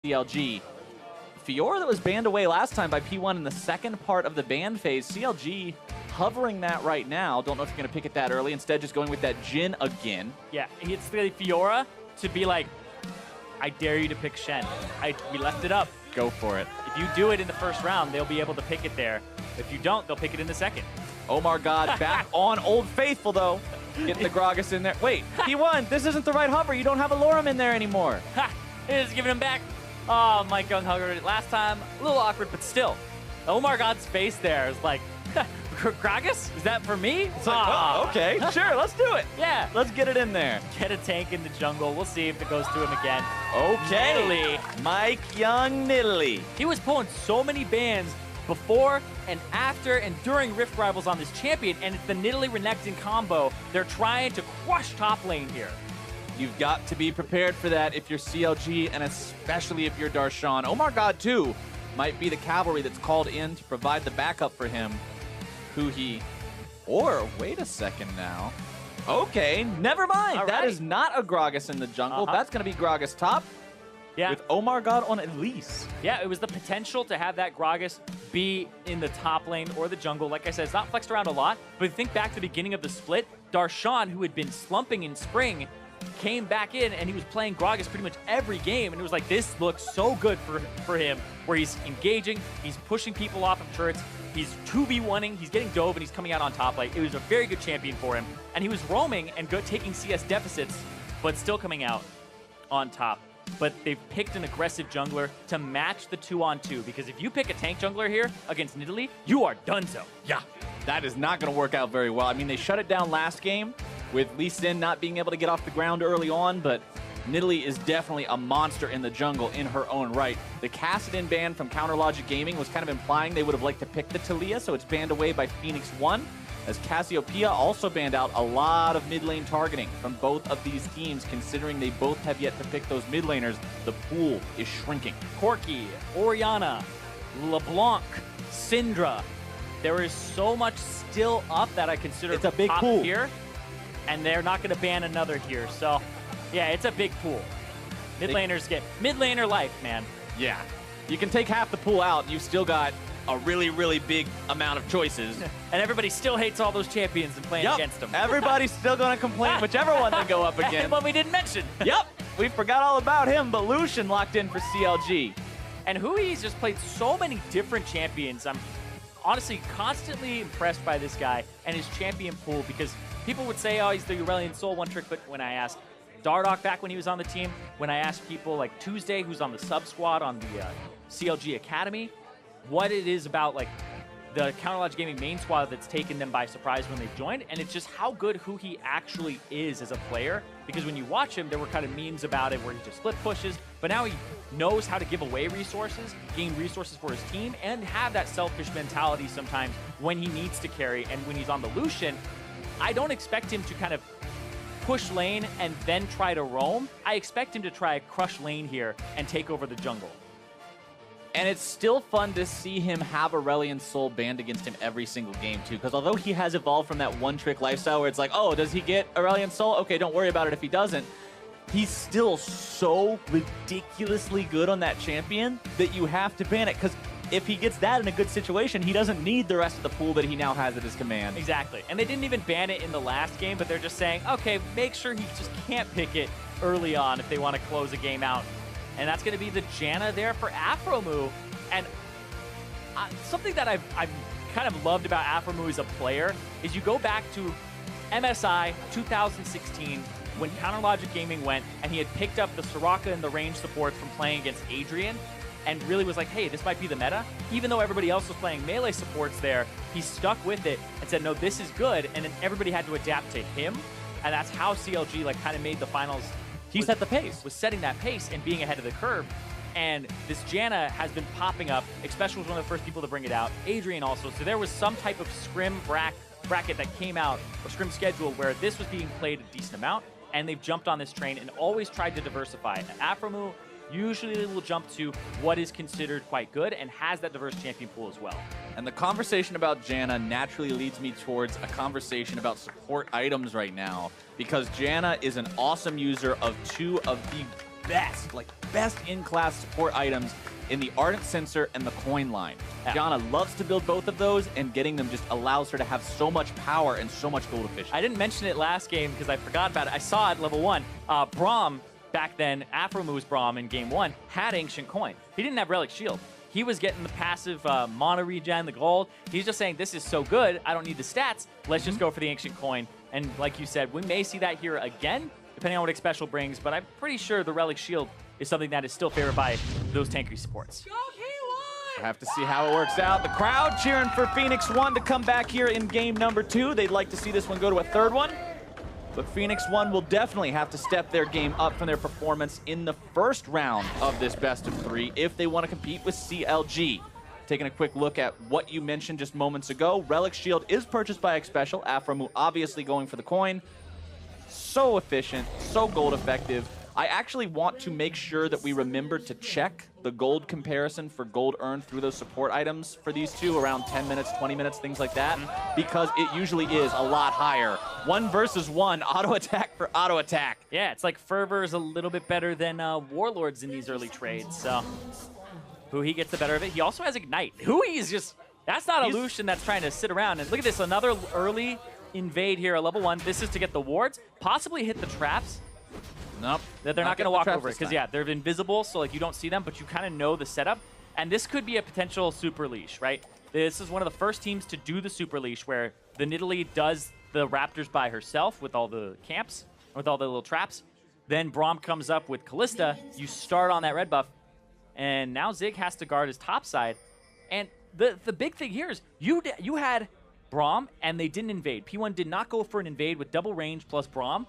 CLG. Fiora that was banned away last time by P1 in the second part of the ban phase. CLG hovering that right now. Don't know if you're going to pick it that early. Instead, just going with that Jhin again. Yeah, it's the Fiora to be like, I dare you to pick Shen. We left it up. Go for it. If you do it in the first round, they'll be able to pick it there. If you don't, they'll pick it in the second. Omar God back on Old Faithful, though. Getting the Gragas in there. Wait, P1, this isn't the right hover. You don't have a Lorem in there anymore. Ha! It is giving him back. Oh, Mike Young hugger last time. A little awkward, but still. Omar God's face there is like, Gragas? Is that for me? It's like, oh, okay, sure, let's do it. Yeah. Let's get it in there. Get a tank in the jungle. We'll see if it goes to him again. Okay. Nidalee. Mike Young Nidalee. He was pulling so many bans before and after and during Rift Rivals on this champion, and it's the Nidalee Renekton combo. They're trying to crush top lane here. You've got to be prepared for that if you're CLG, and especially if you're Darshan. Omar God, too, might be the cavalry that's called in to provide the backup for him. Or, wait a second now. Okay, never mind. That is not a Gragas in the jungle. That's going to be Gragas top. Yeah. With Omar God on Elise. Yeah, it was the potential to have that Gragas be in the top lane or the jungle. Like I said, it's not flexed around a lot, but think back to the beginning of the split, Darshan, who had been slumping in spring, came back in and he was playing Gragas pretty much every game, and it was like, this looks so good for him, where he's engaging, he's pushing people off of turrets, he's 2v1ing, he's getting dove, and he's coming out on top. Like, it was a very good champion for him, and he was roaming and taking CS deficits, but still coming out on top. But they've picked an aggressive jungler to match the 2-on-2, because if you pick a tank jungler here against Nidalee, you are donezo. Yeah, that is not going to work out very well. I mean, they shut it down last game with Lee Sin not being able to get off the ground early on, but Nidalee is definitely a monster in the jungle in her own right. The Kassadin ban from Counter Logic Gaming was kind of implying they would have liked to pick the Talia, so it's banned away by Phoenix1, as Cassiopeia also banned out a lot of mid lane targeting from both of these teams, considering they both have yet to pick those mid laners. The pool is shrinking. Corki, Orianna, LeBlanc, Syndra. There is so much still up that I consider it's a big top pool here, and they're not going to ban another here. So, yeah, it's a big pool. Mid laners get mid laner life, man. Yeah, you can take half the pool out, and you've still got a really, really big amount of choices. And everybody still hates all those champions and playing against them. Everybody's still going to complain whichever one they go up against. But we didn't mention. Yep, we forgot all about him, but Lucian locked in for CLG. And Hui's just played so many different champions. I'm honestly constantly impressed by this guy and his champion pool, because people would say, oh, he's the Aurelion Sol one trick, but when I asked Dardoch back when he was on the team, when I asked people like Tuesday, who's on the sub squad on the CLG Academy, what it is about like the Counter Logic Gaming main squad that's taken them by surprise when they've joined, and it's just how good he actually is as a player. Because when you watch him, there were kind of memes about it where he just split pushes, but now he knows how to give away resources, gain resources for his team, and have that selfish mentality sometimes when he needs to carry. And when he's on the Lucian, I don't expect him to kind of push lane and then try to roam. I expect him to try crush lane here and take over the jungle. And it's still fun to see him have Aurelion Sol banned against him every single game, too. Because although he has evolved from that one-trick lifestyle where it's like, oh, does he get Aurelion Sol? Okay, don't worry about it if he doesn't. He's still so ridiculously good on that champion that you have to ban it. Because if he gets that in a good situation, he doesn't need the rest of the pool that he now has at his command. Exactly. And they didn't even ban it in the last game, but they're just saying, okay, make sure he just can't pick it early on if they want to close a game out. And that's going to be the Janna there for Aphromoo. And something that I've kind of loved about Aphromoo as a player is you go back to MSI 2016 when Counter Logic Gaming went and he had picked up the Soraka and the range supports from playing against Adrian and really was like, hey, this might be the meta. Even though everybody else was playing melee supports there, he stuck with it and said, no, this is good. And then everybody had to adapt to him. And that's how CLG like kind of made the finals. He set the pace. Was setting that pace and being ahead of the curve. And this Janna has been popping up. Especially was one of the first people to bring it out. Adrian also. So there was some type of scrim bracket that came out, or scrim schedule, where this was being played a decent amount. And they've jumped on this train and always tried to diversify. And Aphromoo usually will jump to what is considered quite good and has that diverse champion pool as well. And the conversation about Janna naturally leads me towards a conversation about support items right now, because Janna is an awesome user of two of the best, like best in-class support items in the Ardent Sensor and the Coin line. Yeah. Janna loves to build both of those, and getting them just allows her to have so much power and so much gold efficiency. I didn't mention it last game because I forgot about it. I saw it level 1. Braum, back then, Afromu's Braum in game 1, had Ancient Coin. He didn't have Relic Shield. He was getting the passive mana regen, the gold. He's just saying, this is so good, I don't need the stats. Let's just go for the Ancient Coin. And like you said, we may see that here again, depending on what Special brings, but I'm pretty sure the Relic Shield is something that is still favored by those tanky supports. We'll have to see how it works out. The crowd cheering for Phoenix1 to come back here in game number 2. They'd like to see this one go to a third one. But Phoenix1 will definitely have to step their game up from their performance in the first round of this best of 3 if they want to compete with CLG. Taking a quick look at what you mentioned just moments ago, Relic Shield is purchased by Xpecial. Afromu obviously going for the coin. So efficient, so gold effective. I actually want to make sure that we remember to check the gold comparison for gold earned through those support items for these two, around 10 minutes, 20 minutes, things like that, because it usually is a lot higher. 1 versus 1, auto attack for auto attack. Yeah, it's like Fervor is a little bit better than Warlords in these early trades, so Huhi gets the better of it. He also has Ignite. Huhi is just, that's not a Lucian that's trying to sit around. And look at this, another early invade here at level 1. This is to get the wards, possibly hit the traps. Nope. That they're not going to walk over because, yeah, they're invisible, so like you don't see them, but you kind of know the setup. And this could be a potential super leash, right? This is one of the first teams to do the super leash where the Nidalee does the Raptors by herself with all the camps, with all the little traps. Then Braum comes up with Kalista. You start on that red buff, and now Zig has to guard his top side. And the big thing here is you had Braum, and they didn't invade. P1 did not go for an invade with double range plus Braum.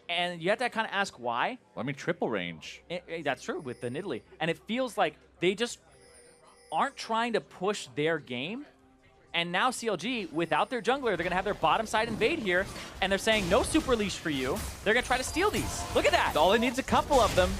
And you have to kind of ask why. Well, I mean, triple range. That's true with the Nidalee. And it feels like they just aren't trying to push their game. And now CLG, without their jungler, they're going to have their bottom side invade here. And they're saying, no super leash for you. They're going to try to steal these. Look at that. All it needs a couple of them.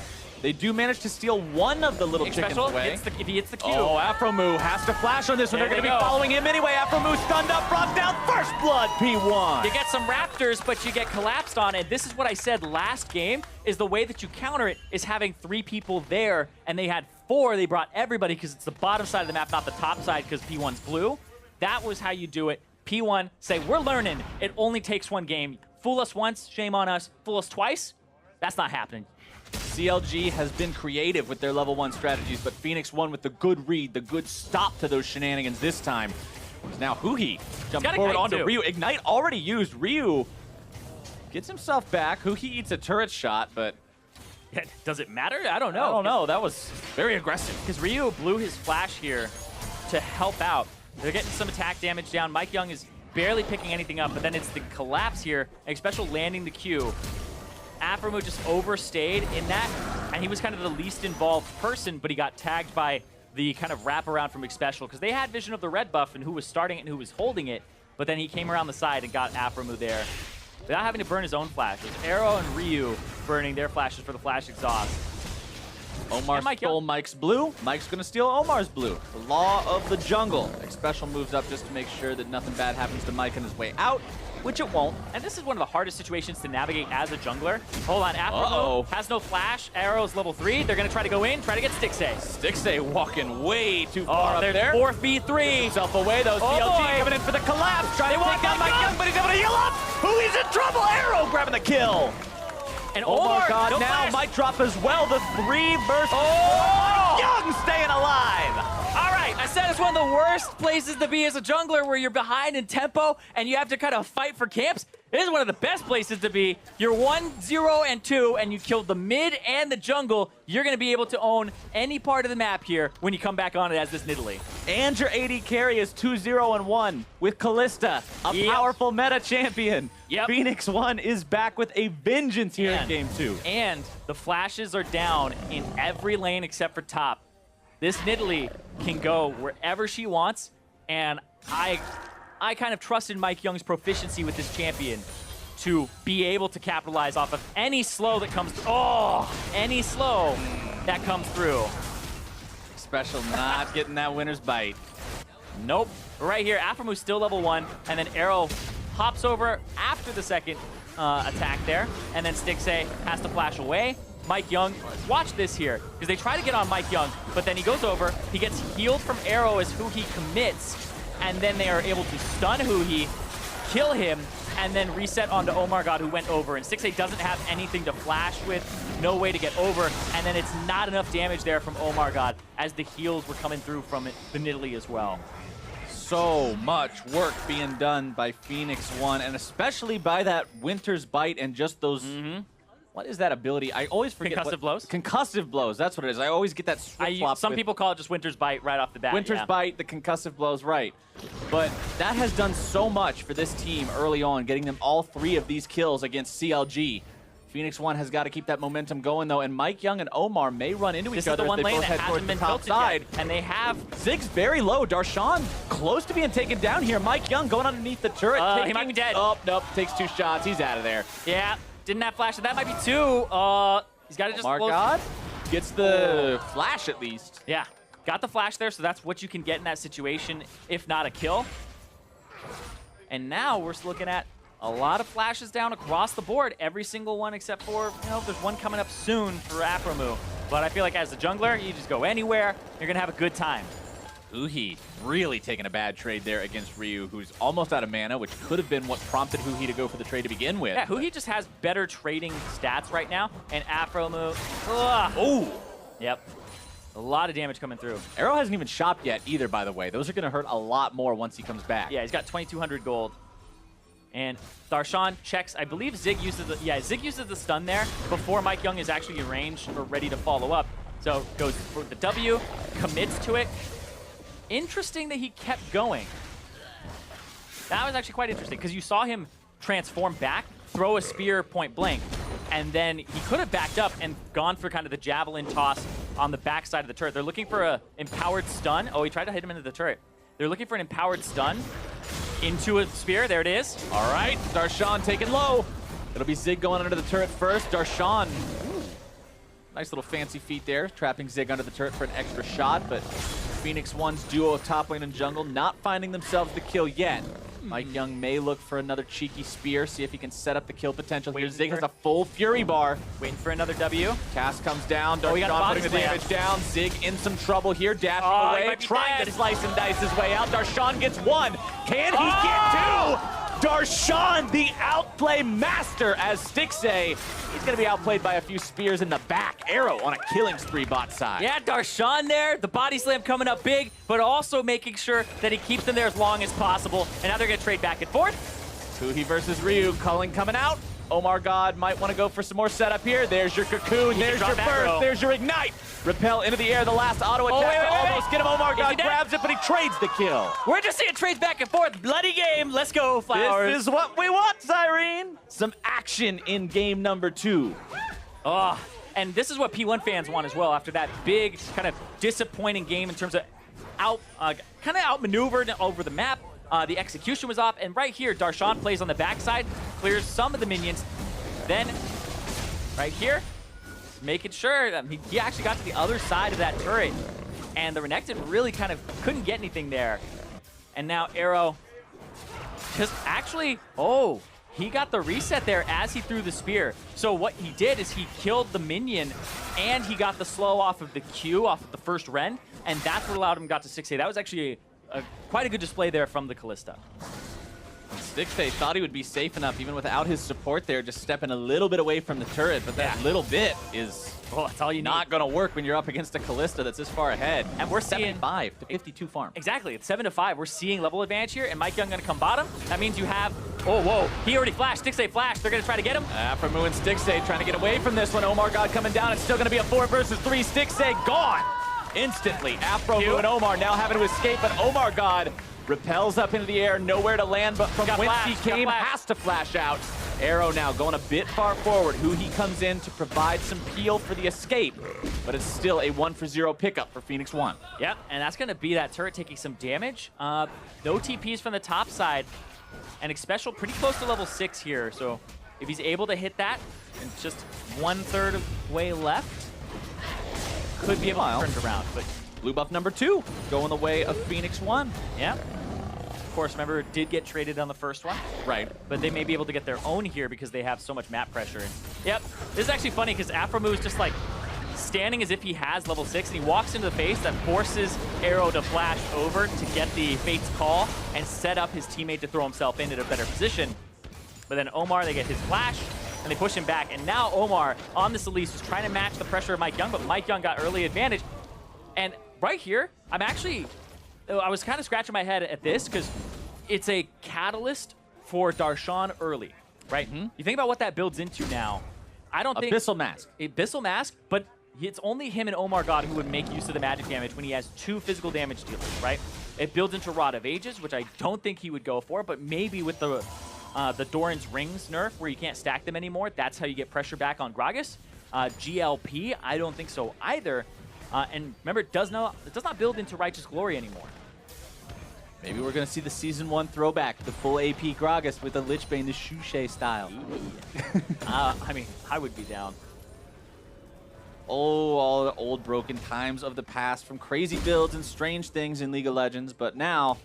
They do manage to steal one of the little chickens away. If he hits the Q. Oh, Afromu has to flash on this one. They're going to be following him anyway. Afromu stunned up, brought down first blood, P1. You get some Raptors, but you get collapsed on it. This is what I said last game, is the way that you counter it is having 3 people there, and they had 4. They brought everybody because it's the bottom side of the map, not the top side because P1's blue. That was how you do it. P1 say, we're learning. It only takes 1 game. Fool us once, shame on us. Fool us twice, that's not happening. CLG has been creative with their level 1 strategies, but Phoenix1 with the good read, the good stop to those shenanigans this time. Now Huhi jumps forward onto Ryu. Ignite already used. Ryu gets himself back. Huhi eats a turret shot, but... Does it matter? I don't know. I don't know. That was very aggressive. Because Ryu blew his flash here to help out. They're getting some attack damage down. Mike Young is barely picking anything up, but then it's the collapse here, especially landing the Q. Afromu just overstayed in that, and he was kind of the least involved person, but he got tagged by the kind of wraparound from Xpecial, because they had vision of the red buff and who was starting it and who was holding it, but then he came around the side and got Afromu there without having to burn his own flashes. Arrow and Ryu burning their flashes for the flash exhaust. Omar stole Mike's blue. Mike's going to steal Omar's blue. The law of the jungle. Xpecial moves up just to make sure that nothing bad happens to Mike on his way out, which it won't. And this is one of the hardest situations to navigate as a jungler. Hold on, Afromu has no flash. Arrow's level 3. They're going to try to go in, try to get Stixay. Stixay walking way too far up there. 4th V3. Himself away, though. CLG coming in for the collapse. Trying to take down Mike Young, but he's able to heal up. Huhi's in trouble. Arrow grabbing the kill. And oh my God, no now flash. might drop as well. The 3 versus 4. Mike Young staying alive. All right, I said it's one of the worst places to be as a jungler where you're behind in tempo and you have to kind of fight for camps. This is one of the best places to be. You're 1, 0, and 2, and you killed the mid and the jungle. You're going to be able to own any part of the map here when you come back on it as this Nidalee. And your AD carry is 2, 0, and 1 with Kalista, a powerful meta champion. Phoenix1 is back with a vengeance here in Game 2. And the flashes are down in every lane except for top. This Nidalee can go wherever she wants, and I kind of trusted Mike Young's proficiency with this champion to be able to capitalize off of any slow that comes through. Any slow that comes through. Xpecial not getting that winner's bite. Nope. Right here, Afromu's still level 1, and then Arrow hops over after the second attack there, and then Stixay has to flash away. Mike Young. Let's watch this here, because they try to get on Mike Young, but then he goes over, he gets healed from Arrow as Huhi commits, and then they are able to stun Huhi, kill him, and then reset onto Omar God, who went over. And 6A doesn't have anything to flash with, no way to get over, and then it's not enough damage there from Omar God as the heals were coming through from the Nidalee as well. So much work being done by Phoenix1, and especially by that Winter's Bite and just those... What is that ability? I always forget. Concussive blows? Concussive blows, that's what it is. I always get that flip-flop. Some people call it just Winter's Bite right off the bat. Winter's Bite, the concussive blows, right. But that has done so much for this team early on, getting them all 3 of these kills against CLG. Phoenix1 has got to keep that momentum going, though, and Mike Young and Omar may run into each other. This is the one as they lane both that head towards hasn't the been top built side. yet, and they have... Zig's very low. Darshan close to being taken down here. Mike Young going underneath the turret. He might be dead. Oh, nope. Takes 2 shots. He's out of there. Yeah, didn't have flash. That might be 2. He's got to just... Omar God gets the flash at least. Yeah, got the flash there, so that's what you can get in that situation, if not a kill. And now we're looking at a lot of flashes down across the board, every single one except for, there's one coming up soon for Aphromoo. But I feel like as a jungler, you just go anywhere, you're going to have a good time. Huhi really taking a bad trade there against Ryu, who's almost out of mana, which could have been what prompted Huhi to go for the trade to begin with. Yeah, Huhi just has better trading stats right now, and Aphromoo, Oh! Yep. A lot of damage coming through. Arrow hasn't even shopped yet either, by the way. Those are going to hurt a lot more once he comes back. Yeah, he's got 2,200 gold. And Darshan checks, I believe Zig uses the stun there before Mike Young is actually in range or ready to follow up. So goes for the W, commits to it. Interesting that he kept going. That was actually quite interesting because you saw him transform back, throw a spear point blank, and then he could have backed up and gone for kind of the javelin toss on the backside of the turret. They're looking for a empowered stun. Oh, he tried to hit him into the turret. They're looking for an empowered stun into a spear. There it is. All right, Darshan taken low. It'll be Zig going under the turret first. Darshan, nice little fancy feat there, trapping Zig under the turret for an extra shot, but Phoenix1's duo of top lane and jungle not finding themselves the kill yet. Mike Young may look for another cheeky spear, see if he can set up the kill potential here. Zig has a full Fury bar. Waiting for another W. Cast comes down, he got Darshan putting the damage down. Zig in some trouble here, dashing away, trying to slice and dice his way out. Darshan gets 1. Can he get 2? Darshan, the outplay master, as Stixay, he's going to be outplayed by a few spears in the back. Arrow on a killing spree bot side. Yeah, Darshan there, the body slam coming up big, but also making sure that he keeps them there as long as possible. And now they're going to trade back and forth. Huhi versus Ryu, culling coming out. Omar God might want to go for some more setup here. There's your cocoon, there's your burst, there's your ignite. Repel into the air, the last auto attack to almost get him. Omar God grabs it, but he trades the kill. We're just seeing trades back and forth. Bloody game. Let's go, Flowers. This is what we want, Cyrene. Some action in game number 2. Oh, and this is what P1 fans want as well after that big, kind of disappointing game in terms of kind of outmaneuvered over the map. The execution was off, and right here, Darshan plays on the backside, clears some of the minions. Then, right here, making sure that he actually got to the other side of that turret, and the Renekton really kind of couldn't get anything there. And now Arrow just actually, he got the reset there as he threw the spear. So what he did is he killed the minion, and he got the slow off of the Q, off of the first Ren, and that's what allowed him got to 6A. That was actually quite a good display there from the Kalista. Stixay thought he would be safe enough even without his support there, just stepping a little bit away from the turret, but that little bit is that's all you not going to work when you're up against a Kalista that's this far ahead. And we're seeing 75 to 52 farm. Exactly, it's 7-5. We're seeing level advantage here, and Mike Young going to come bottom. That means you have, he already flashed. Stixay flashed. They're going to try to get him. Aphromoo and Stixay trying to get away from this one. Omar God coming down. It's still going to be a 4 versus 3. Stixay gone instantly. Aphromoo and Omar now having to escape, but Omar God repels up into the air, nowhere to land, but from whence he came, has to flash out. Arrow now going a bit far forward. Huhi comes in to provide some peel for the escape, but it's still a 1-for-0 pickup for Phoenix1. Yep, and that's going to be that turret taking some damage. No TPs from the top side, and Xpecial pretty close to level 6 here, so if he's able to hit that, and just 1/3 of the way left, could be able to turn it around. But blue buff number 2 going the way of Phoenix1. Yeah. course, remember, did get traded on the first one. Right. But they may be able to get their own here because they have so much map pressure. And, yep, this is actually funny because Aphromoo is just like standing as if he has level 6, and he walks into the face that forces Arrow to flash over to get the Fate's Call and set up his teammate to throw himself in at a better position. But then Omar, they get his flash, and they push him back. And now Omar, on this Elise, is trying to match the pressure of Mike Young, but Mike Young got early advantage. And right here, I was kind of scratching my head at this because it's a catalyst for Darshan early, right? You think about what that builds into now. I don't think... Abyssal Mask. Abyssal Mask, but it's only him and Omar God who would make use of the magic damage when he has 2 physical damage dealers, right? It builds into Rod of Ages, which I don't think he would go for, but maybe with the Doran's Rings nerf where you can't stack them anymore, that's how you get pressure back on Gragas. GLP, I don't think so either. And remember, it does not build into Righteous Glory anymore. Maybe we're going to see the Season 1 throwback, the full AP Gragas with the Lich Bane, the Shushei style. I mean, I would be down. Oh, all the old broken times of the past from crazy builds and strange things in League of Legends. But now,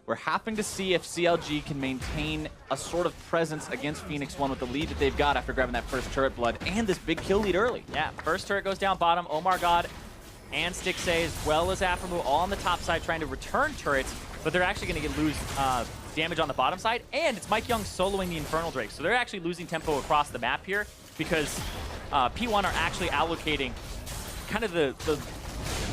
we're having to see if CLG can maintain a sort of presence against Phoenix1 with the lead that they've got after grabbing that first turret blood and this big kill lead early. Yeah, first turret goes down bottom. Omar God and Stixxay as well as Aphromoo all on the top side trying to return turrets, but they're actually going to lose damage on the bottom side, and it's Mike Young soloing the Infernal Drake. So they're actually losing tempo across the map here because P1 are actually allocating kind of the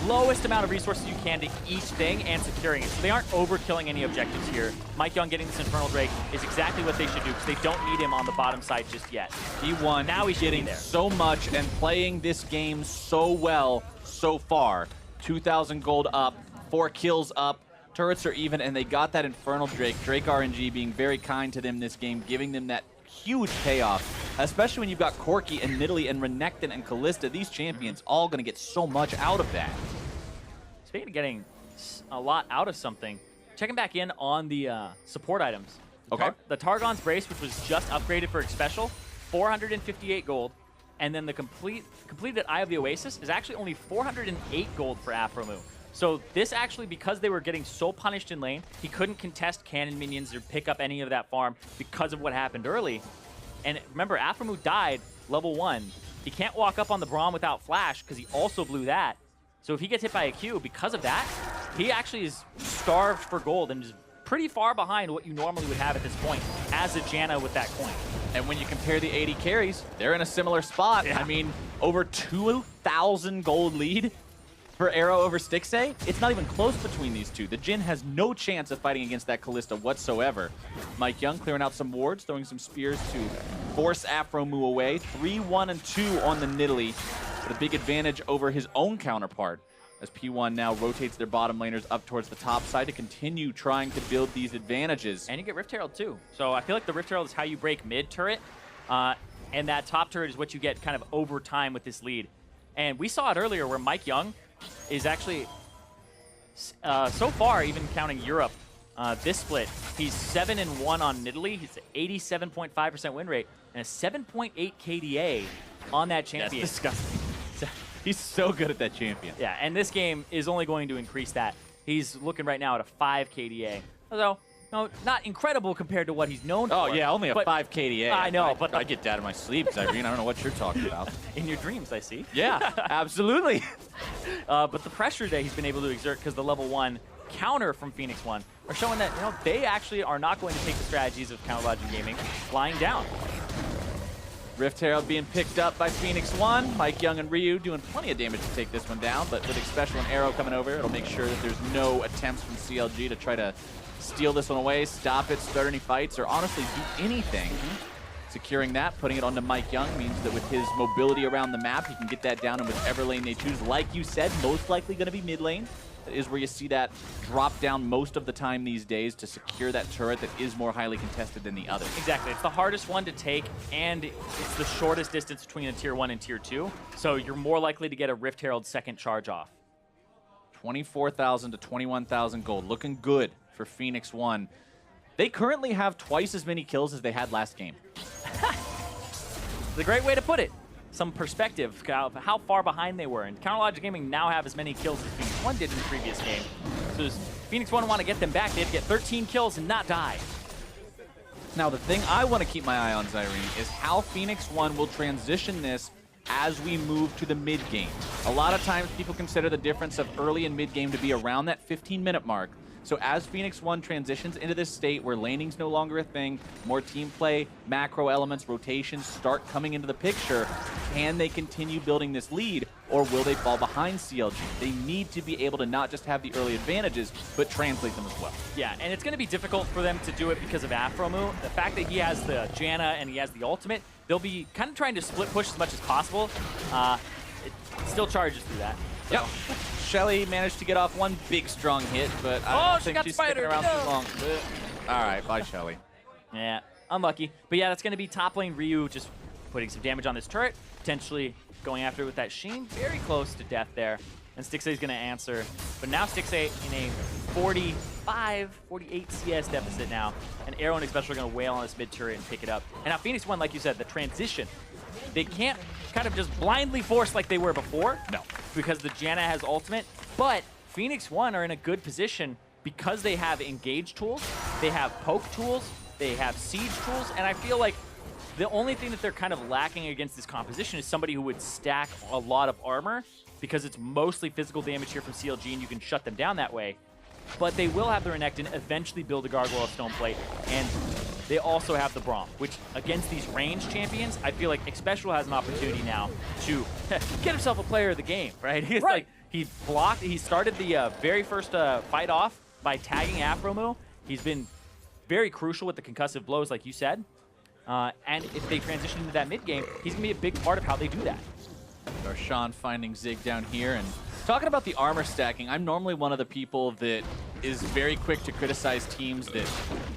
lowest amount of resources you can to each thing and securing it. So they aren't overkilling any objectives here. Mike Young getting this Infernal Drake is exactly what they should do because they don't need him on the bottom side just yet. P1 now he's getting there so much and playing this game so well so far. 2,000 gold up, 4 kills up, turrets are even, and they got that Infernal Drake. Drake RNG being very kind to them this game, giving them that huge payoff, especially when you've got Corki and Nidalee and Renekton and Callista. These champions all going to get so much out of that. Speaking of getting a lot out of something, checking back in on the support items. The Targon's Brace, which was just upgraded for Special, 458 gold. And then the completed Eye of the Oasis is actually only 408 gold for Aphromoo. So this actually, because they were getting so punished in lane, he couldn't contest cannon minions or pick up any of that farm because of what happened early. And remember, Aphromoo died level 1. He can't walk up on the Braum without flash because he also blew that. So if he gets hit by a Q because of that, he actually is starved for gold and is pretty far behind what you normally would have at this point as a Janna with that coin. And when you compare the 80 carries, they're in a similar spot. Yeah. I mean, over 2,000 gold lead for Arrow over Stixxay. It's not even close between these two. The Jhin has no chance of fighting against that Callista whatsoever. Mike Young clearing out some wards, throwing some spears to force Aphromoo away. 3, 1, and 2 on the Nidalee. With a big advantage over his own counterpart, as P1 now rotates their bottom laners up towards the top side to continue trying to build these advantages. And you get Rift Herald too. So I feel like the Rift Herald is how you break mid turret, and that top turret is what you get kind of over time with this lead. And we saw it earlier where Mike Young is actually, so far, even counting Europe, this split, he's 7-1 on Nidalee. He's 87.5% win rate and a 7.8 KDA on that champion. That's disgusting. He's so good at that champion. Yeah, and this game is only going to increase that. He's looking right now at a 5 KDA. Although, no, not incredible compared to what he's known for. Oh, yeah, only a 5 KDA. I know, but I get that in my sleep, Irene. I don't know what you're talking about. In your dreams, I see. Yeah, absolutely. But the pressure that he's been able to exert because the level 1 counter from Phoenix1 are showing that, you know, they actually are not going to take the strategies of Counter Logic Gaming lying down. Rift Herald being picked up by Phoenix1. Mike Young and Ryu doing plenty of damage to take this one down, but with Special and Arrow coming over, it'll make sure that there's no attempts from CLG to try to steal this one away, stop it, start any fights, or honestly do anything. Securing that, putting it onto Mike Young means that with his mobility around the map, he can get that down in whichever lane they choose. Like you said, most likely going to be mid lane. That is where you see that drop down most of the time these days to secure that turret that is more highly contested than the other. Exactly. It's the hardest one to take, and it's the shortest distance between a Tier 1 and Tier 2. So you're more likely to get a Rift Herald second charge off. 24,000 to 21,000 gold. Looking good for Phoenix1. They currently have twice as many kills as they had last game. It's a great way to put it. Some perspective of how far behind they were. And Counter Logic Gaming now have as many kills as Phoenix1 did in the previous game. So there's Phoenix1 want to get them back, they have to get 13 kills and not die. Now, the thing I want to keep my eye on, Zyrene, is how Phoenix1 will transition this as we move to the mid game. A lot of times people consider the difference of early and mid game to be around that 15-minute mark. So as Phoenix1 transitions into this state where laning's no longer a thing, more team play, macro elements, rotations start coming into the picture, can they continue building this lead, or will they fall behind CLG? They need to be able to not just have the early advantages, but translate them as well. Yeah, and it's going to be difficult for them to do it because of Afromu. The fact that he has the Janna and he has the ultimate, they'll be kind of trying to split push as much as possible. It still charges through that. So. Yep. Shelly managed to get off one big, strong hit, but I don't think she's sticking around too long. All right, bye, Shelly. Yeah, unlucky. But yeah, that's going to be top lane Ryu just putting some damage on this turret, potentially going after it with that Sheen. Very close to death there. And Stixxay is going to answer. But now Stixxay in a 45, 48 CS deficit now. And Arrow and especially are going to wail on this mid turret and pick it up. And now Phoenix1, like you said, the transition. They can't kind of just blindly force like they were before. No. Because the Janna has ultimate. But Phoenix1 are in a good position because they have engage tools, they have poke tools, they have siege tools, and I feel like the only thing that they're kind of lacking against this composition is somebody who would stack a lot of armor because it's mostly physical damage here from CLG and you can shut them down that way. But they will have the Renekton eventually build a Gargoyle Stone Plate, and they also have the Braum, which against these range champions, I feel like Xpecial has an opportunity now to get himself a player of the game, right? He's like, he blocked, he started the very first fight off by tagging Afromu. He's been very crucial with the concussive blows, like you said. And if they transition into that mid game, he's going to be a big part of how they do that. Darshan finding Zig down here. And talking about the armor stacking, I'm normally one of the people that is very quick to criticize teams that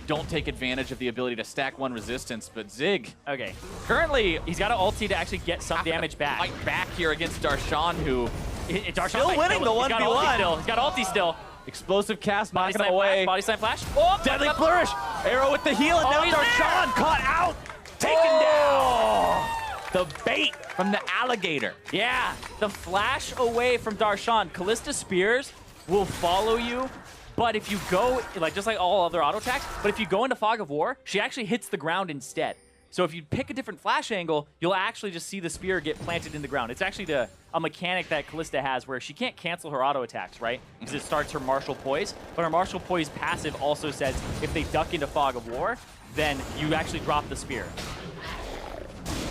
don't take advantage of the ability to stack one resistance, but Zig, okay, currently he's got an ulti to actually get some damage back. Fight back here against Darshan, who Darshan still winning the 1v1. He's got ulti still. Explosive cast knocking Body away. Body slam flash. Oh, Deadly flourish. Arrow with the heal, and now Darshan caught out, taken down. The bait from the alligator. Yeah, the flash away from Darshan. Callista Spears will follow you, but if you go, like just like all other auto attacks, but if you go into Fog of War, she actually hits the ground instead. So if you pick a different flash angle, you'll actually just see the spear get planted in the ground. It's actually a mechanic that Callista has where she can't cancel her auto attacks, right? Because it starts her Martial Poise, but her Martial Poise passive also says if they duck into Fog of War, then you actually drop the spear.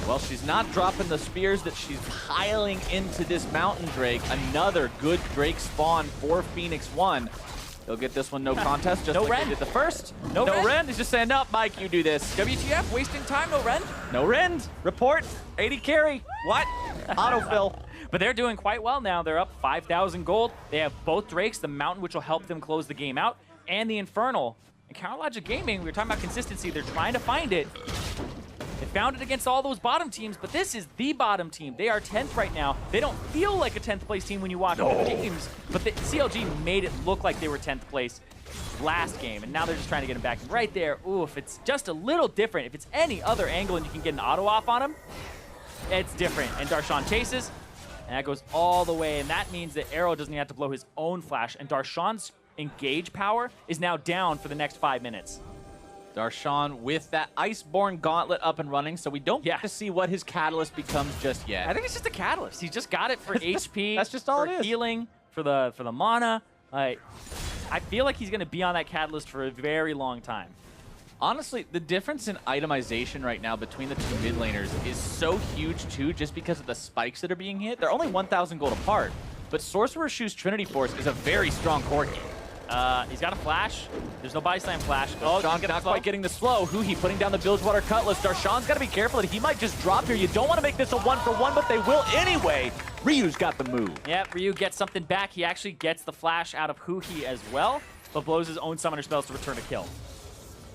Well, she's not dropping the spears that she's piling into this Mountain Drake. Another good Drake spawn for Phoenix1. They'll get this one no contest, just no like Ren. they did the first. No Ren. He's just saying, no, Mike, you do this. WTF, wasting time, no Ren? No Ren. Report. 80 carry. What? Autofill. But they're doing quite well now. They're up 5,000 gold. They have both Drakes, the Mountain, which will help them close the game out, and the Infernal. And Counterlogic Gaming, we were talking about consistency. They're trying to find it. They found it against all those bottom teams, but this is the bottom team. They are 10th right now. They don't feel like a 10th place team when you watch the games, but the CLG made it look like they were 10th place last game, and now they're just trying to get them back. And right there, ooh, if it's just a little different, if it's any other angle and you can get an auto off on him, it's different. And Darshan chases, and that goes all the way, and that means that Arrow doesn't have to blow his own flash, and Darshan's engage power is now down for the next 5 minutes. Darshan with that Iceborne Gauntlet up and running, so we don't get to see what his catalyst becomes just yet. I think it's just a catalyst. He's just got it for HP. That's just all for it is. Healing, for the mana. I feel like he's going to be on that catalyst for a very long time. Honestly, the difference in itemization right now between the two mid laners is so huge too, just because of the spikes that are being hit. They're only 1,000 gold apart, but Sorcerer's Shoes Trinity Force is a very strong core game. He's got a flash. There's no body slam flash. Oh, Darshan not quite getting the slow. Huhi putting down the Bilgewater Cutlass. Darshan's got to be careful that he might just drop here. You don't want to make this a 1-for-1, but they will anyway. Ryu's got the move. Yep, Ryu gets something back. He actually gets the flash out of Huhi as well, but blows his own summoner spells to return a kill.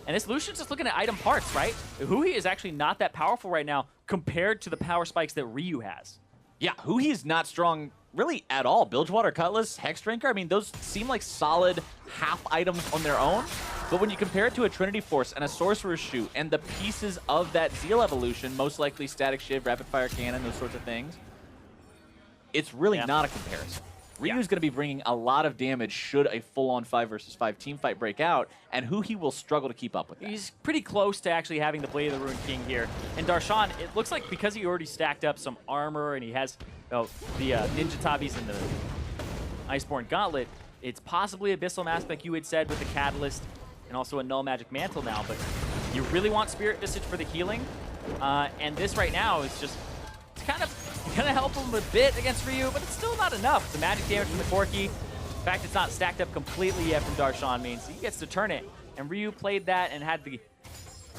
And this Lucian's just looking at item parts, right? Huhi is actually not that powerful right now compared to the power spikes that Ryu has. Yeah, Huhi is not strong really at all. Bilgewater Cutlass, Hex Drinker, I mean, those seem like solid half items on their own. But when you compare it to a Trinity Force and a Sorcerer's Shoe and the pieces of that Zeal evolution, most likely Static Shiv, Rapid Fire Cannon, those sorts of things, it's really not a comparison. Ryu's going to be bringing a lot of damage should a full-on 5 versus 5 team fight break out, and he will struggle to keep up with that. He's pretty close to actually having the Blade of the Ruined King here. And Darshan, it looks like because he already stacked up some armor and he has the Ninja Tabis and the Iceborne Gauntlet, it's possibly Abyssal Mask like you had said with the Catalyst and also a Null Magic Mantle now, but you really want Spirit Visage for the healing. And this right now is just kind of gonna help him a bit against Ryu, but it's still not enough. The magic damage from the Corki, the fact it's not stacked up completely yet from Darshan means he gets to turn it. And Ryu played that and had the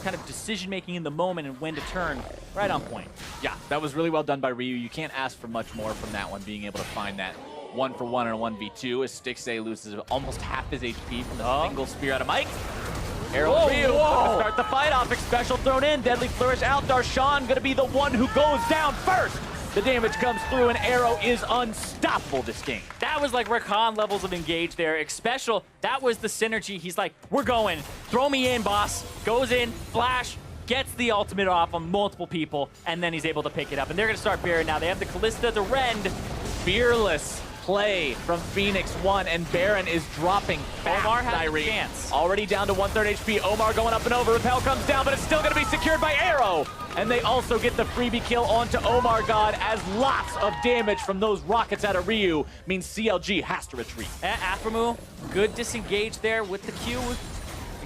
kind of decision-making in the moment and when to turn right on point. Yeah, that was really well done by Ryu. You can't ask for much more from that one, being able to find that 1-for-1 and a 1v2 as Stixxay loses almost half his HP from the single spear out of Mike. Arrow Ryu to start the fight off. Special thrown in. Deadly Flourish out. Darshan going to be the one who goes down first. The damage comes through, and Arrow is unstoppable this game. That was like Rakan levels of engage there. Special, that was the synergy. He's like, we're going. Throw me in, boss. Goes in, flash, gets the ultimate off on multiple people, and then he's able to pick it up. And they're going to start Baron now. They have the Callista, the Rend. Fearless play from Phoenix1, and Baron is dropping fast. Omar has a chance. Already down to 1/3 HP. Omar going up and over. Repel comes down, but it's still going to be secured by Arrow. And they also get the freebie kill onto Omar God, as lots of damage from those rockets out of Ryu means CLG has to retreat. Aphromoo, good disengage there with the Q.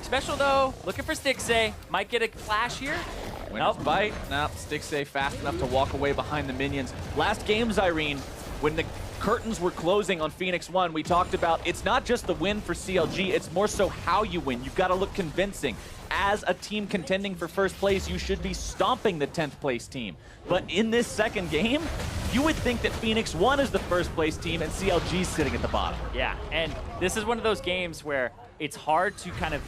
Special though, looking for Stixxay. Might get a flash here. Nope. Bite. Nope. Stixxay fast enough to walk away behind the minions. Last game, Zyrene, when the curtains were closing on Phoenix1, we talked about it's not just the win for CLG, it's more so how you win. You've got to look convincing. As a team contending for first place, you should be stomping the 10th place team. But in this second game, you would think that Phoenix1 is the first place team and CLG's sitting at the bottom. Yeah, and this is one of those games where it's hard to kind of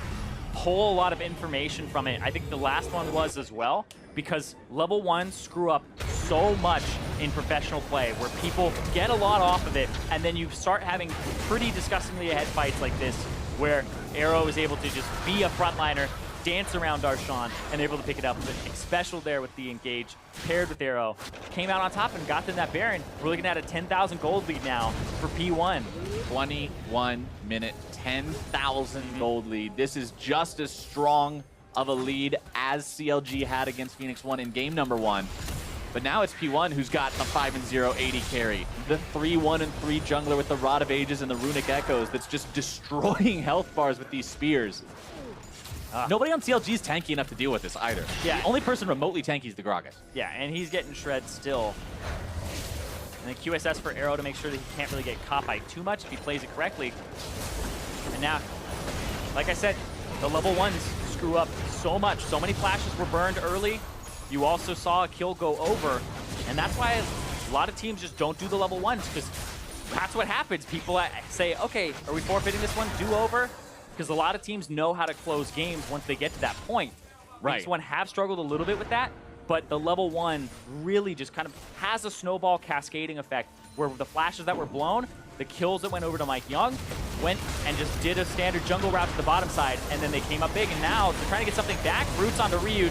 pull a lot of information from it. I think the last one was as well, because level 1 screw up so much in professional play where people get a lot off of it, and then you start having pretty disgustingly ahead fights like this where Arrow is able to just be a frontliner, dance around Darshan, and able to pick it up. But Special there with the engage, paired with Arrow, came out on top and got them that Baron. We're looking at a 10,000 gold lead now for P1. 21 minute, 10,000 gold lead. This is just as strong of a lead as CLG had against Phoenix1 in game number 1. But now it's P1 who's got the 5-0 80 carry. The 3-1-3 jungler with the Rod of Ages and the Runic Echoes that's just destroying health bars with these spears. Nobody on CLG is tanky enough to deal with this either. Yeah. The only person remotely tanky is the Gragas. Yeah, and he's getting shred still. And then QSS for Arrow to make sure that he can't really get caught by too much if he plays it correctly. And now, like I said, the level 1s screw up so much. So many flashes were burned early. You also saw a kill go over, and that's why a lot of teams just don't do the level 1s, because that's what happens. People say, okay, are we forfeiting this one? Do over? Because a lot of teams know how to close games once they get to that point. Right. Phoenix1 have struggled a little bit with that, but the level 1 really just kind of has a snowball cascading effect where the flashes that were blown, the kills that went over to Mike Young, went and just did a standard jungle route to the bottom side, and then they came up big, and now they're trying to get something back. Roots onto Ryu.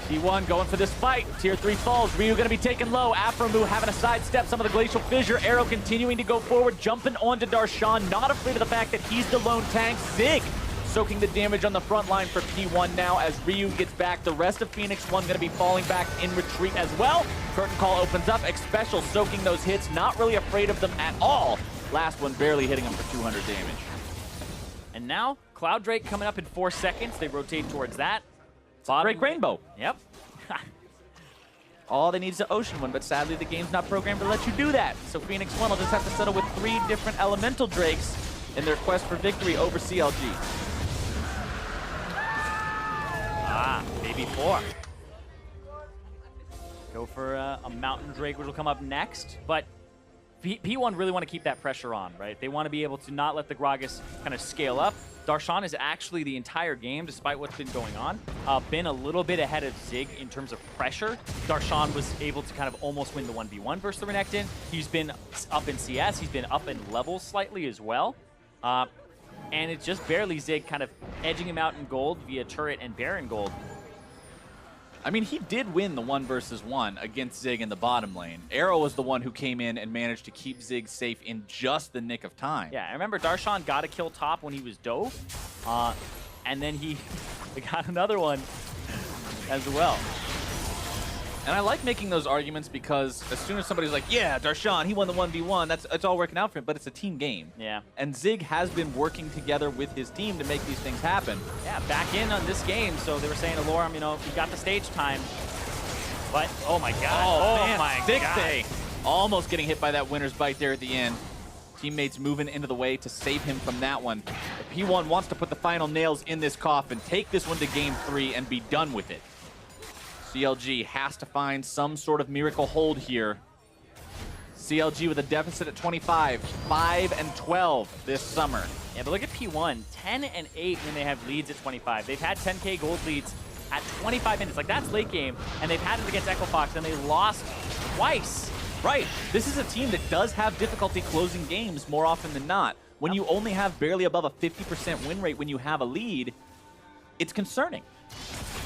T1 going for this fight. Tier 3 falls. Ryu going to be taken low. Aphromoo having a sidestep some of the Glacial Fissure. Arrow continuing to go forward, jumping onto Darshan. Not afraid of the fact that he's the lone tank. Zig soaking the damage on the front line for P1 now as Ryu gets back. The rest of Phoenix1 going to be falling back in retreat as well. Curtain Call opens up. Special soaking those hits. Not really afraid of them at all. Last one barely hitting him for 200 damage. And now, Cloud Drake coming up in 4 seconds. They rotate towards that. Drake Rainbow. Yep. All they need is an Ocean one, but sadly the game's not programmed to let you do that. So Phoenix1 will just have to settle with 3 different Elemental Drakes in their quest for victory over CLG. Maybe 4. Go for a Mountain Drake, which will come up next. But P1 really want to keep that pressure on, right? They want to be able to not let the Gragas kind of scale up. Darshan is actually the entire game, despite what's been going on, been a little bit ahead of Zig in terms of pressure. Darshan was able to kind of almost win the 1v1 versus the Renekton. He's been up in CS. He's been up in levels slightly as well. And it's just barely Zig kind of edging him out in gold via turret and Baron gold. I mean, he did win the 1 versus 1 against Zig in the bottom lane. Arrow was the one who came in and managed to keep Zig safe in just the nick of time. Yeah, I remember Darshan got a kill top when he was dove, and then he got another one as well. And I like making those arguments because as soon as somebody's like, yeah, Darshan, he won the 1v1, it's all working out for him, but it's a team game. Yeah. And Zig has been working together with his team to make these things happen. Yeah, back in on this game, so they were saying to Lorem, you know, you got the stage time. But, oh my god. Oh man, my Stixay almost getting hit by that winner's bite there at the end. Teammates moving into the way to save him from that one. But P1 wants to put the final nails in this coffin, take this one to game 3 and be done with it. CLG has to find some sort of miracle hold here. CLG with a deficit at 25, 5-12 this summer. Yeah, but look at P1, 10-8 when they have leads at 25. They've had 10K gold leads at 25 minutes. Like, that's late game, and they've had it against Echo Fox, and they lost twice. Right. This is a team that does have difficulty closing games more often than not. When you only have barely above a 50% win rate when you have a lead, it's concerning.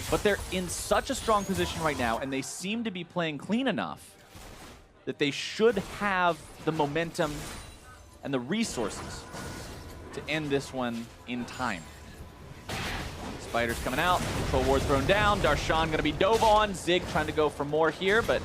But they're in such a strong position right now, and they seem to be playing clean enough that they should have the momentum and the resources to end this one in time. Spiders coming out, control ward thrown down, Darshan gonna be dove on, Zig trying to go for more here, but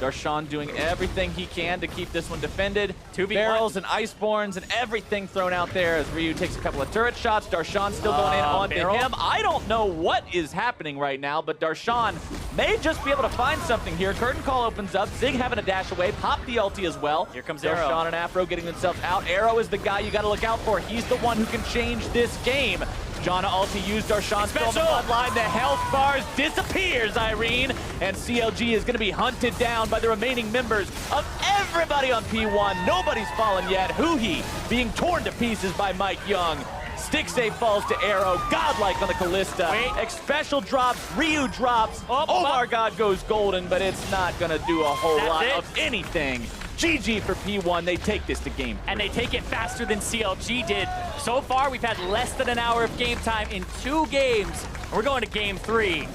Darshan doing everything he can to keep this one defended. 2v1. Barrels and Iceborns and everything thrown out there as Ryu takes a couple of turret shots. Darshan still going in onto him. I don't know what is happening right now, but Darshan may just be able to find something here. Curtain Call opens up. Zig having a dash away. Pop the ulti as well. Here comes Darshan Arrow. and Afro getting themselves out. Arrow is the guy you got to look out for. He's the one who can change this game. Janna ulti used, Darshan still in the bloodline. The health bars disappears, Irene. And CLG is going to be hunted down by the remaining members of everybody on P1. Nobody's fallen yet. Huhi being torn to pieces by Mike Young. Stixay falls to Arrow. Godlike on the Callista. Special drops. Ryu drops. Omar God goes golden, but it's not going to do a whole lot of anything. GG for P1. They take this to game 3. And they take it faster than CLG did. So far, we've had less than an hour of game time in 2 games. We're going to game 3.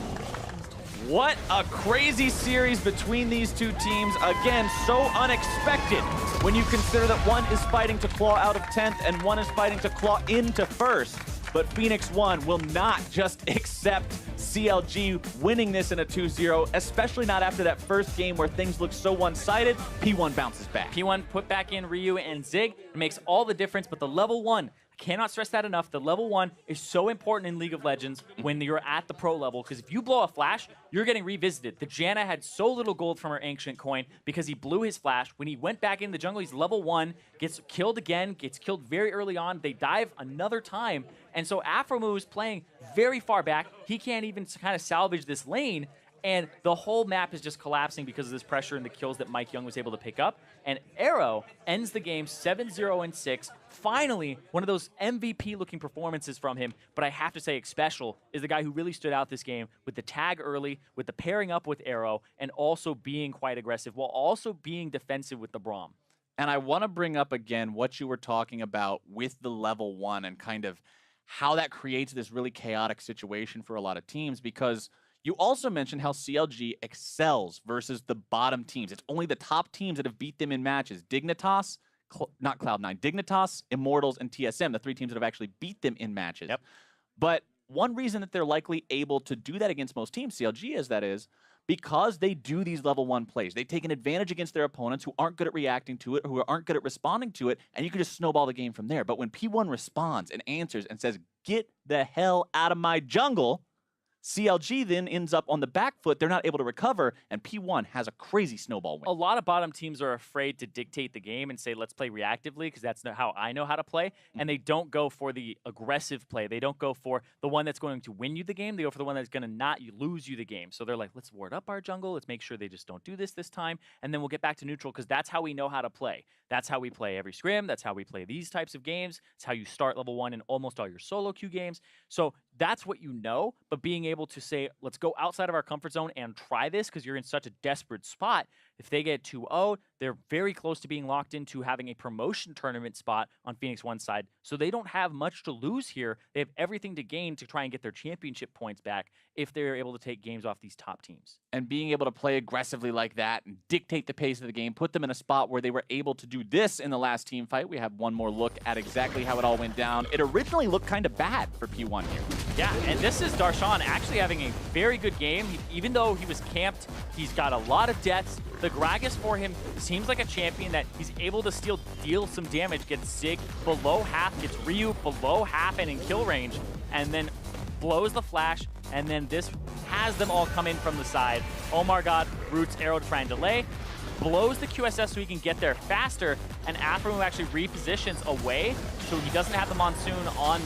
What a crazy series between these two teams. Again, so unexpected when you consider that one is fighting to claw out of 10th and one is fighting to claw into 1st. But Phoenix1 will not just accept CLG winning this in a 2-0, especially not after that first game where things look so one-sided. P1 bounces back. P1 put back in Ryu and Zig. It makes all the difference, but the level 1, I cannot stress that enough. The level 1 is so important in League of Legends when you're at the pro level, because if you blow a flash, you're getting revisited. The Janna had so little gold from her ancient coin because he blew his flash. When he went back in the jungle, he's level 1, gets killed again, gets killed very early on. They dive another time. And so Afromu is playing very far back. He can't even kind of salvage this lane. And the whole map is just collapsing because of this pressure and the kills that Mike Young was able to pick up. And Arrow ends the game 7-0-6. Finally, one of those MVP-looking performances from him. But I have to say, Xpecial is the guy who really stood out this game with the tag early, with the pairing up with Arrow, and also being quite aggressive, while also being defensive with the Braum. And I want to bring up again what you were talking about with the level 1 and kind of how that creates this really chaotic situation for a lot of teams, because you also mentioned how CLG excels versus the bottom teams. It's only the top teams that have beat them in matches. Dignitas, not Cloud9, Dignitas, Immortals, and TSM, the 3 teams that have actually beat them in matches. Yep. But one reason that they're likely able to do that against most teams, CLG is, that is, because they do these level 1 plays. They take an advantage against their opponents who aren't good at reacting to it, who aren't good at responding to it, and you can just snowball the game from there. But when P1 responds and answers and says, "Get the hell out of my jungle," CLG then ends up on the back foot. They're not able to recover, and P1 has a crazy snowball win. A lot of bottom teams are afraid to dictate the game and say, let's play reactively, because that's not how I know how to play. And they don't go for the aggressive play. They don't go for the one that's going to win you the game. They go for the one that's going to not lose you the game. So they're like, let's ward up our jungle. Let's make sure they just don't do this time. And then we'll get back to neutral, because that's how we know how to play. That's how we play every scrim. That's how we play these types of games. It's how you start level 1 in almost all your solo queue games. So that's what you know, but being able to say, let's go outside of our comfort zone and try this, because you're in such a desperate spot. If they get 2-0, they're very close to being locked into having a promotion tournament spot on Phoenix1's side. So they don't have much to lose here. They have everything to gain to try and get their championship points back if they're able to take games off these top teams. And being able to play aggressively like that and dictate the pace of the game, put them in a spot where they were able to do this in the last team fight. We have one more look at exactly how it all went down. It originally looked kind of bad for P1 here. Yeah, and this is Darshan actually having a very good game. Even though he was camped, he's got a lot of deaths. The Gragas for him seems like a champion that he's able to still deal some damage, gets Sig below half, gets Ryu below half and in kill range, and then blows the flash, and then this has them all come in from the side. Oh my god, Roots arrow to try and delay, blows the QSS so he can get there faster, and Afro actually repositions away so he doesn't have the Monsoon on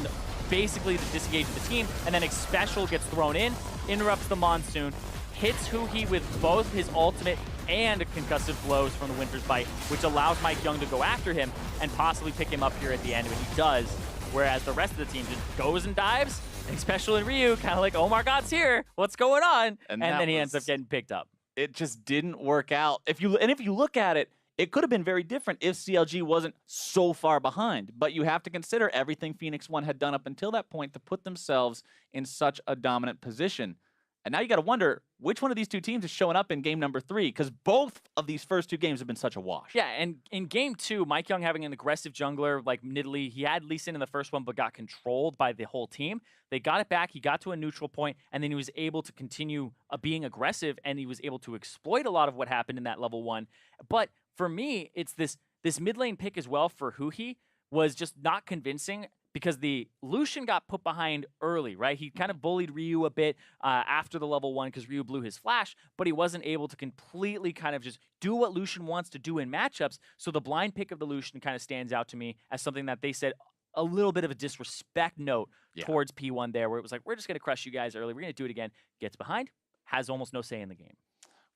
basically the disengage of the team, and then Xpecial gets thrown in, interrupts the Monsoon, hits Huhi with both his ultimate and concussive blows from the Winter's Bite, which allows Mike Young to go after him and possibly pick him up here at the end, when he does, whereas the rest of the team just goes and dives, and Xpecial and Ryu kind of like, oh my god's here, what's going on? And then he ends up getting picked up. It just didn't work out. If you look at it, it could have been very different if CLG wasn't so far behind. But you have to consider everything Phoenix1 had done up until that point to put themselves in such a dominant position. And now you got to wonder which one of these two teams is showing up in game number 3, because both of these first two games have been such a wash. Yeah, and in game 2, Mike Young having an aggressive jungler like Nidalee, he had Lee Sin in the first one but got controlled by the whole team. They got it back, he got to a neutral point, and then he was able to continue being aggressive, and he was able to exploit a lot of what happened in that level 1. But for me, it's this mid lane pick as well for Huhi was just not convincing, because the Lucian got put behind early, right? He kind of bullied Ryu a bit after the level 1 because Ryu blew his flash, but he wasn't able to completely kind of just do what Lucian wants to do in matchups. So the blind pick of the Lucian kind of stands out to me as something that they said a little bit of a disrespect note towards P1 there, where it was like, we're just going to crush you guys early. We're going to do it again. Gets behind, has almost no say in the game.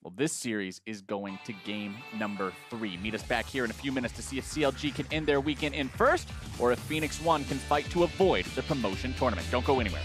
Well, this series is going to game number 3. Meet us back here in a few minutes to see if CLG can end their weekend in first, or if Phoenix1 can fight to avoid the promotion tournament. Don't go anywhere.